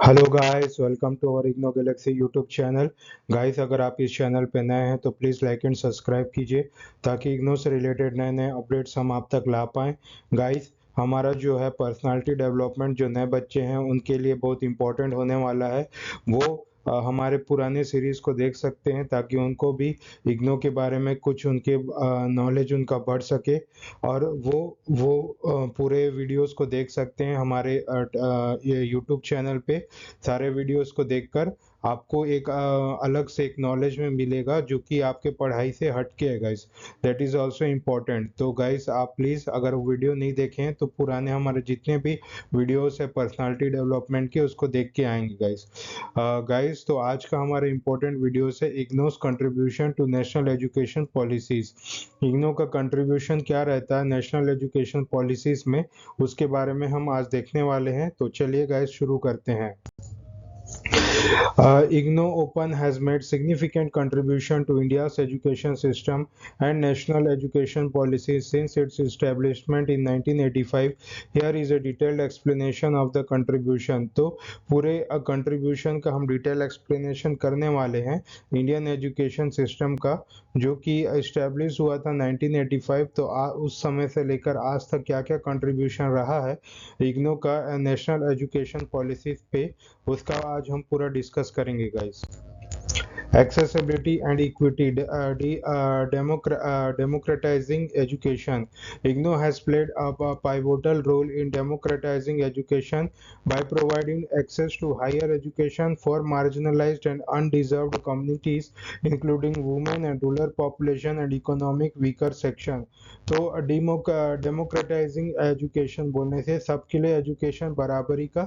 Hello guys, welcome to our IGNOU galaxy YouTube channel. Guys, अगर आप इस चैनल पे नए हैं तो प्लीज़ लाइक एंड सब्सक्राइब कीजिए ताकि इग्नो से रिलेटेड नए नए अपडेट्स हम आप तक ला पाएँ। गाइस, हमारा जो है पर्सनालिटी डेवलपमेंट जो नए बच्चे हैं उनके लिए बहुत इंपॉर्टेंट होने वाला है। वो हमारे पुराने सीरीज़ को देख सकते हैं ताकि उनको भी इग्नो के बारे में कुछ उनके नॉलेज उनका बढ़ सके। और वो पूरे वीडियोस को देख सकते हैं हमारे ये यूट्यूब चैनल पे। सारे वीडियोस को देखकर आपको एक अलग से एक नॉलेज में मिलेगा जो कि आपके पढ़ाई से हट के है guys. That is also important. तो गाइस, आप प्लीज़ अगर वीडियो नहीं देखे हैं तो पुराने हमारे जितने भी वीडियोस है पर्सनालिटी डेवलपमेंट के उसको देख के आएंगे गाइस। गाइस, तो आज का हमारा इम्पोर्टेंट वीडियोस है IGNOU's contribution to national education policies. IGNOU का कंट्रीब्यूशन क्या रहता है नेशनल एजुकेशन पॉलिसीज में, उसके बारे में हम आज देखने वाले हैं। तो चलिए गाइस, शुरू करते हैं। IGNOU Open has made significant contribution to India's education system and national education policies since its establishment in 1985. Here is a detailed explanation of the contribution. तो पूरे कंट्रीब्यूशन का हम डिटेल एक्सप्लेनेशन करने वाले हैं इंडियन एजुकेशन सिस्टम का, जो कि इस्टेब्लिश हुआ था 1985। तो उस समय से लेकर आज तक क्या क्या कंट्रीब्यूशन रहा है इग्नो का नेशनल एजुकेशन पॉलिसीज पे, उसका आज हम पूरा डिस्कस करेंगे guys. Accessibility and equity, democratizing education. IGNOU has played a pivotal role in democratizing education by providing access to higher education for marginalized and undeserved communities, including women and rural population and economic weaker section. तो डेमोक्रेटाइजिंग education बोलने से सबके लिए education बराबरी का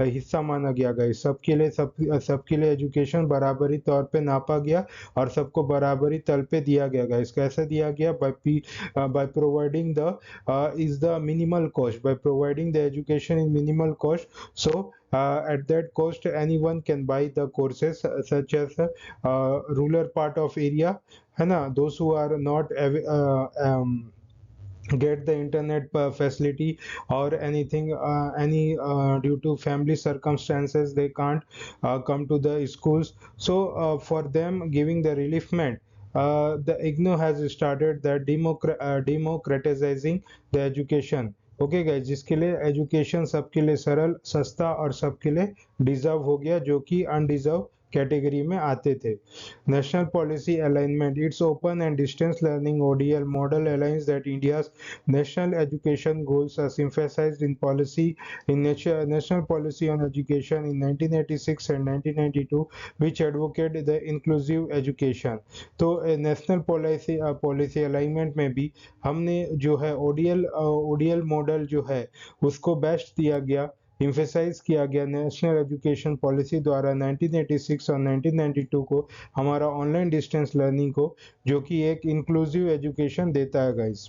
हिस्सा माना गया गाइस। सबके लिए एजुकेशन बराबरी तौर पे नापा गया और सबको बराबरी तल पे दिया गया गाइस। कैसे दिया गया? By providing the is the minimal cost, by providing the education in minimal cost. So at that cost anyone can buy the courses such as rural part of area, है ना, those who are not get the internet facility or anything, any due to family circumstances they can't come to the schools. So for them giving the reliefment, the IGNOU has started the democratizing the education. Okay guys, जिसके लिए education सबके लिए सरल, सस्ता और सबके लिए deserve हो गया, जो कि अनडिजर्व कैटेगरी में आते थे। National policy alignment, it's open and distance learning ODL model aligns that India's national education goals are emphasized in policy in national policy on education in 1986 and 1992, which advocate the inclusive education. तो national policy alignment में भी हमने जो है ODL model जो है उसको best दिया गया, इम्फेसाइज किया गया नेशनल एजुकेशन पॉलिसी द्वारा 1986 और 1992 को, हमारा ऑनलाइन डिस्टेंस लर्निंग को, जो कि एक इंक्लूसिव एजुकेशन देता है guys.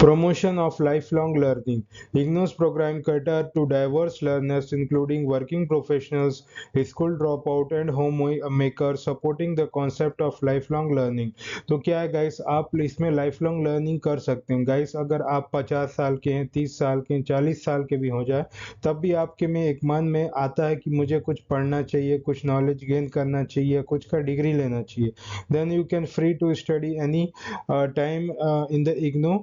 Promotion of lifelong learning. IGNOU's program cater to diverse learners including working professionals, school dropout and homemakers, supporting the concept of lifelong learning. तो क्या है गाइस, आप इसमें लाइफ लॉन्ग लर्निंग कर सकते हैं गाइस। अगर आप 50 साल के हैं, 30 साल के हैं, 40 साल के भी हो जाए, तब भी आपके में एक मन में आता है कि मुझे कुछ पढ़ना चाहिए, कुछ नॉलेज गेन करना चाहिए, कुछ का डिग्री लेना चाहिए, then you can free to study any time in the IGNOU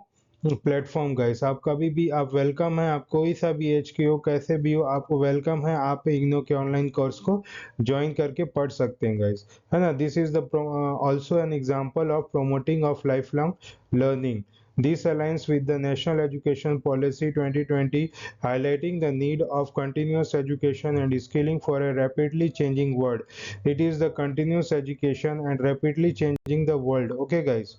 platform guys. आप कभी भी आप वेलकम है, आप कोई सा भी एज के हो, कैसे भी हो, आपको वेलकम है। आप इग्नो के ऑनलाइन कोर्स को ज्वाइन करके पढ़ सकते हैं गाइस, है ना। This is the also an example of promoting of life long learning. This aligns with the National Education Policy 2020, highlighting the need of continuous education and skilling for a rapidly changing world. It is the continuous education and rapidly changing the world. Okay, guys.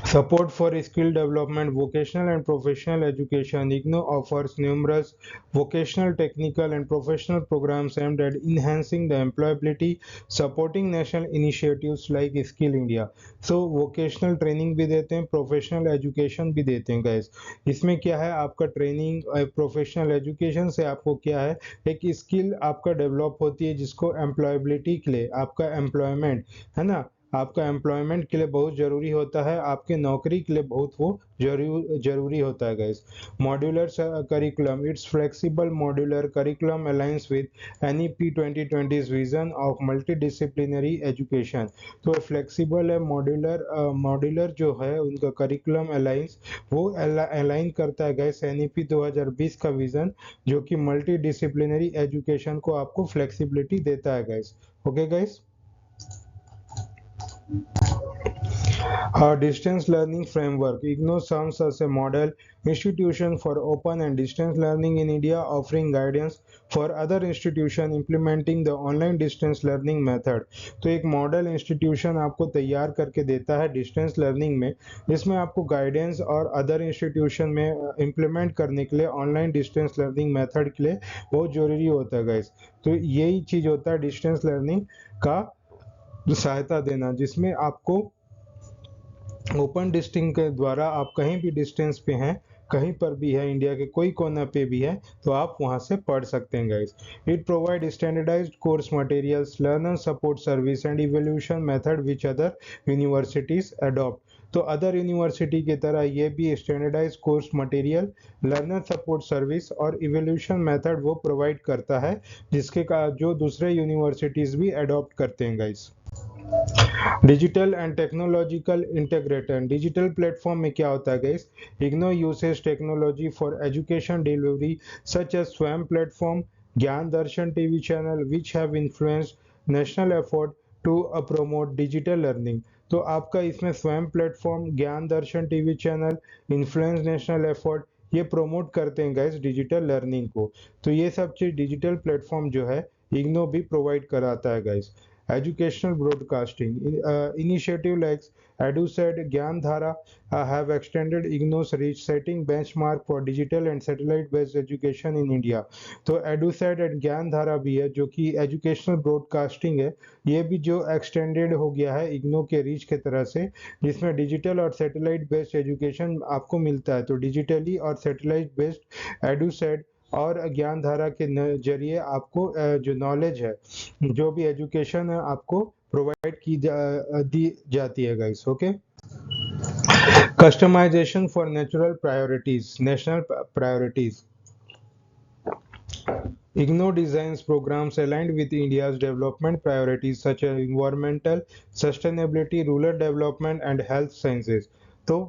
Support for skill development, vocational and professional education. IGNOU offers numerous vocational, technical and professional programs aimed at enhancing the employability, supporting national initiatives like Skill India. So vocational training भी देते हैं, professional education भी देते हैं guys. इसमें क्या है, आपका ट्रेनिंग प्रोफेशनल एजुकेशन से आपको क्या है, एक स्किल आपका डेवलप होती है जिसको एम्प्लॉयबिलिटी के लिए, आपका एम्प्लॉयमेंट, है ना, आपका एम्प्लॉयमेंट के लिए बहुत ज़रूरी होता है, आपके नौकरी के लिए बहुत वो ज़रूरी होता है guys. Modular curriculum, it's flexible modular curriculum aligns with NEP 2020's vision of multidisciplinary education. तो फ्लेक्सिबल है, मॉड्यूलर जो है उनका करिकुलम अलाइंस वो अलाइन करता है गाइस NEP 2020 का विजन, जो कि मल्टी डिसिप्लिनरी एजुकेशन को आपको फ्लेक्सिबिलिटी देता है guys. Okay guys. Our distance learning framework, IGNOU serves as a model institution for open and distance learning in India, offering guidance for other institutions implementing the online distance learning method। तो एक model institution आपको तैयार करके देता है distance learning में, जिसमें आपको गाइडेंस और अदर इंस्टीट्यूशन में इम्प्लीमेंट करने के लिए ऑनलाइन डिस्टेंस लर्निंग मेथड के लिए बहुत ज़रूरी होता है गाइस। तो यही चीज़ होता है डिस्टेंस लर्निंग का सहायता देना, जिसमें आपको ओपन डिस्टिंग के द्वारा आप कहीं भी डिस्टेंस पे हैं, कहीं पर भी है, इंडिया के कोई कोना पे भी है, तो आप वहां से पढ़ सकते हैं guys. It provide standardized course materials, learner support service and evolution method which other universities adopt. तो अदर यूनिवर्सिटी की तरह ये भी standardize course material, learner support service और इवोल्यूशन मेथड वो प्रोवाइड करता है, जिसके का जो दूसरे यूनिवर्सिटीज भी अडॉप्ट करते हैं guys. Digital and technological integration, digital platform में क्या होता है guys? IGNOU usage technology for education delivery such as Swayam platform, Gyan Darshan TV channel which have influenced national effort to promote digital learning. तो आपका इसमें Swayam platform, Gyan Darshan TV channel, influence national effort, ये promote करते हैं गाइस डिजिटल लर्निंग को। तो ये सब चीज डिजिटल प्लेटफॉर्म जो है इग्नो भी प्रोवाइड कराता है guys. Educational broadcasting initiative like EduSat, Gyandhara have extended IGNOU's reach, setting benchmark for digital and satellite-based education in India। तो EduSat and Gyandhara भी है, जो कि एजुकेशनल ब्रॉडकास्टिंग है, ये भी जो एक्सटेंडेड हो गया है इग्नो के रीच के तरह से, जिसमें डिजिटल और सैटेलाइट बेस्ड एजुकेशन आपको मिलता है। तो डिजिटली और सैटेलाइट बेस्ड EduSat और ज्ञानधारा के जरिए आपको जो नॉलेज है, जो भी एजुकेशन है, आपको प्रोवाइड दी जाती है guys. Okay. Customization for natural priorities, national priorities, IGNOU designs programs aligned with India's development priorities such as environmental sustainability, rural development and health sciences। तो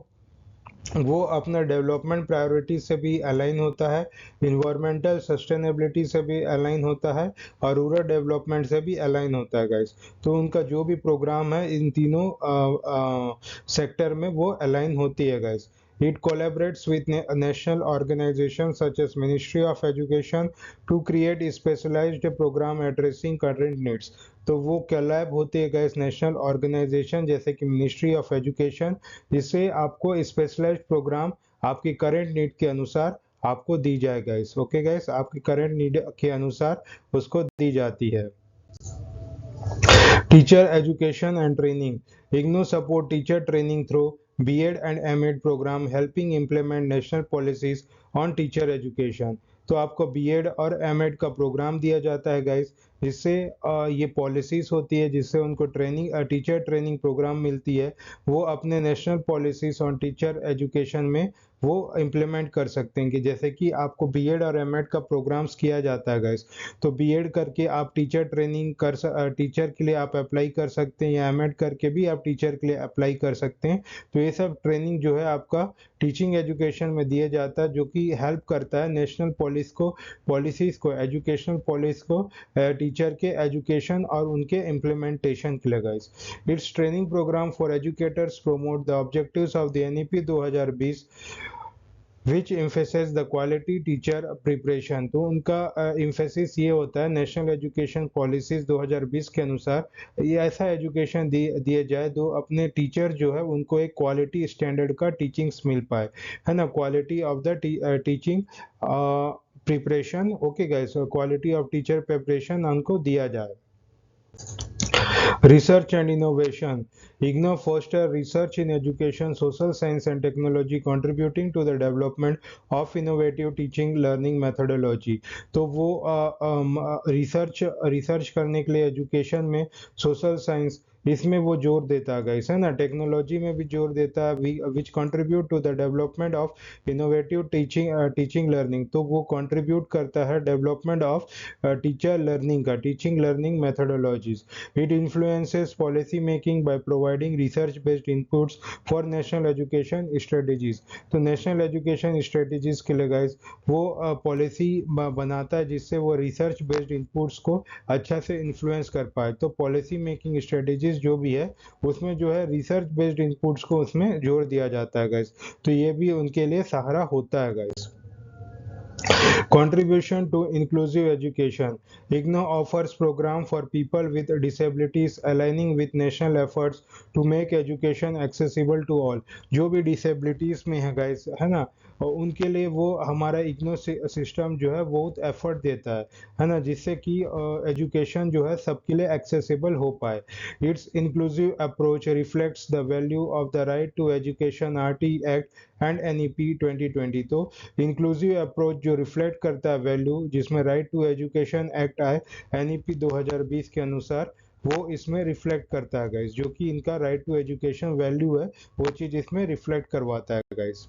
वो अपना डेवलपमेंट प्रायोरिटी से भी अलाइन होता है, इन्वायरमेंटल सस्टेनेबिलिटी से भी अलाइन होता है और रूरल डेवलपमेंट से भी अलाइन होता है गाइस। तो उनका जो भी प्रोग्राम है इन तीनों सेक्टर में वो अलाइन होती है guys. It collaborates with national organizations such as Ministry of Education to create a specialized program addressing current needs। तो वो कोलैब होती है गाइस नेशनल ऑर्गेनाइजेशन जैसे कि मिनिस्ट्री ऑफ एजुकेशन, जिससे आपको स्पेशलाइज्ड प्रोग्राम आपकी करंट नीड के अनुसार आपको दी जाए गाइस। ओके गाइस, आपकी करंट नीड के अनुसार उसको दी जाती है। Teacher education and training, IGNOU support teacher training through B.Ed and M.Ed program helping implement national policies on teacher education। तो आपको B.Ed और M.Ed का प्रोग्राम दिया जाता है गाइस, जिससे ये पॉलिसीज होती है, जिससे उनको टीचर ट्रेनिंग प्रोग्राम मिलती है, वो अपने national policies on teacher education में वो इम्प्लीमेंट कर सकते हैं। कि जैसे कि आपको B.Ed और M.Ed का प्रोग्राम्स किया जाता है गाइस, तो B.Ed करके आप टीचर ट्रेनिंग टीचर के लिए आप अप्लाई कर सकते हैं, या M.Ed करके भी आप टीचर के लिए अप्लाई कर सकते हैं। तो ये सब ट्रेनिंग जो है आपका टीचिंग एजुकेशन में दिया जाता है, जो कि हेल्प करता है नेशनल पॉलिसीज को, एजुकेशनल पॉलिसी को टीचर के एजुकेशन और उनके इम्प्लीमेंटेशन के लिए guys. It's training programme for educators promote the objectives of the NEP 2020 which emphasize the quality teacher preparation. तो उनका एम्फेसिस ये होता है नेशनल एजुकेशन पॉलिसीज 2020 के अनुसार ये ऐसा एजुकेशन दिया जाए जो अपने टीचर जो है उनको एक क्वालिटी स्टैंडर्ड का टीचिंग्स मिल पाए, है ना, quality of the teaching preparation. Okay guys, quality of teacher preparation उनको दिया जाए। Research and innovation, IGNOU foster research in education, social science and technology, contributing to the development of innovative teaching learning methodology। तो वो research करने के लिए education में social science इसमें वो जोर देता है गाइस, है ना। टेक्नोलॉजी में भी जोर देता है, which contribute to the development of innovative teaching learning. तो वो कंट्रीब्यूट करता है डेवलपमेंट ऑफ टीचर लर्निंग का, teaching learning methodologies. It influences policy making by providing research based inputs for national education strategies. तो नेशनल एजुकेशन स्ट्रेटेजीज के लिए guys वो policy बनाता है जिससे वो रिसर्च बेस्ड इनपुट्स को अच्छा से इन्फ्लुएंस कर पाए। तो पॉलिसी मेकिंग स्ट्रेटेजीज जो भी है उसमें जो है रिसर्च बेस्ड इनपुट्स को उसमें जोड़ दिया जाता है गाइस। तो ये भी उनके लिए सहारा होता है guys. Contribution to inclusive education. IGNOU offers program for people with disabilities aligning with national efforts to make education accessible to all. जो भी disabilities में है guys, है ना, और उनके लिए वो हमारा इग्नो सिस्टम जो है बहुत एफर्ट देता है ना, जिससे कि एजुकेशन जो है सबके लिए एक्सेसिबल हो पाए। It's inclusive approach reflects the value of the right to education RT act and NEP 2020। तो इंक्लूसिव अप्रोच जो रिफ्लेक्ट करता है वैल्यू जिसमें राइट टू एजुकेशन एक्ट आए एनईपी 2020 के अनुसार, वो इसमें रिफ्लेक्ट करता है गाइस। जो कि इनका राइट टू एजुकेशन वैल्यू है वो चीज इसमें रिफ्लेक्ट करवाता है guys.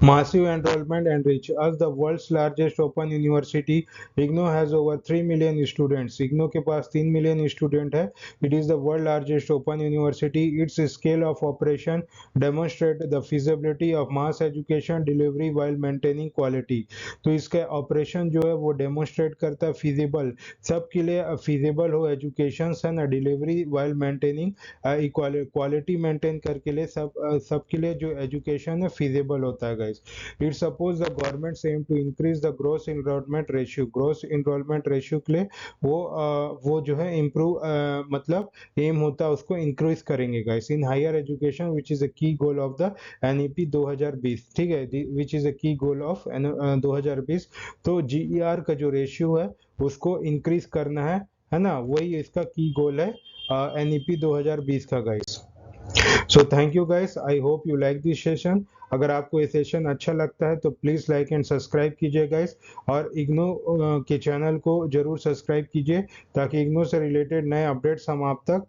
Massive enrollment and reach. As the world's largest open university, IGNOU has over 3 million students. IGNOU के पास 3 million student है. It is the world largest open university. Its scale of operation demonstrate the feasibility of mass education delivery while maintaining quality. तो इसका operation जो है वो demonstrate करता है feasible, सबके लिए फिजिबल हो एजुकेशन है ना, delivery while maintaining quality maintain करके लिए सबके लिए जो एजुकेशन है फिजिबल होता है guys. It suppose the government aim to increase the gross enrolment ratio. Gross enrolment ratio के लिए वो जो है इम्प्रूव मतलब एम होता है उसको इंक्रीज करेंगे guys in higher education which is a key goal of the NEP 2020। ठीक है, विच is a key goal of 2020। तो जीईआर का जो रेशियो है उसको इंक्रीज करना है ना, वही इसका की गोल है एनईपी 2020 का guys. So thank you guys, I hope you like this session. अगर आपको ये सेशन अच्छा लगता है तो प्लीज़ लाइक एंड सब्सक्राइब कीजिए गाइस, और इग्नो के चैनल को जरूर सब्सक्राइब कीजिए ताकि इग्नो से रिलेटेड नए अपडेट्स हम आप तक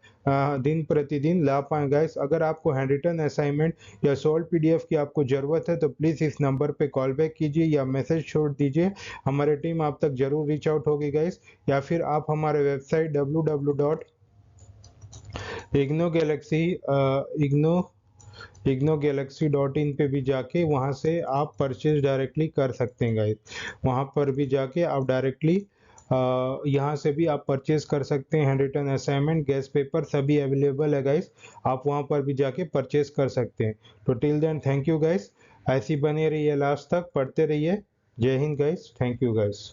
दिन प्रतिदिन ला पाएँ गाइस। अगर आपको हैंड रिटन असाइनमेंट या सॉल्व पीडीएफ की आपको ज़रूरत है तो प्लीज़ इस नंबर पे कॉल बैक कीजिए या मैसेज छोड़ दीजिए, हमारी टीम आप तक जरूर रीच आउट होगी गाइस। या फिर आप हमारे वेबसाइट ignogalaxy.in पे भी जाके वहाँ से आप परचेज डायरेक्टली कर सकते हैं गाइस। वहाँ पर भी जाके आप डायरेक्टली यहाँ से भी आप परचेज कर सकते हैं। Hand written assignment, guess paper सभी अवेलेबल है गाइस, आप वहाँ पर भी जाके परचेज कर सकते हैं। तो till then thank you guys, ऐसी बने रहिए लास्ट तक, पढ़ते रहिए। जय हिंद गाइस, थैंक यू गाइस।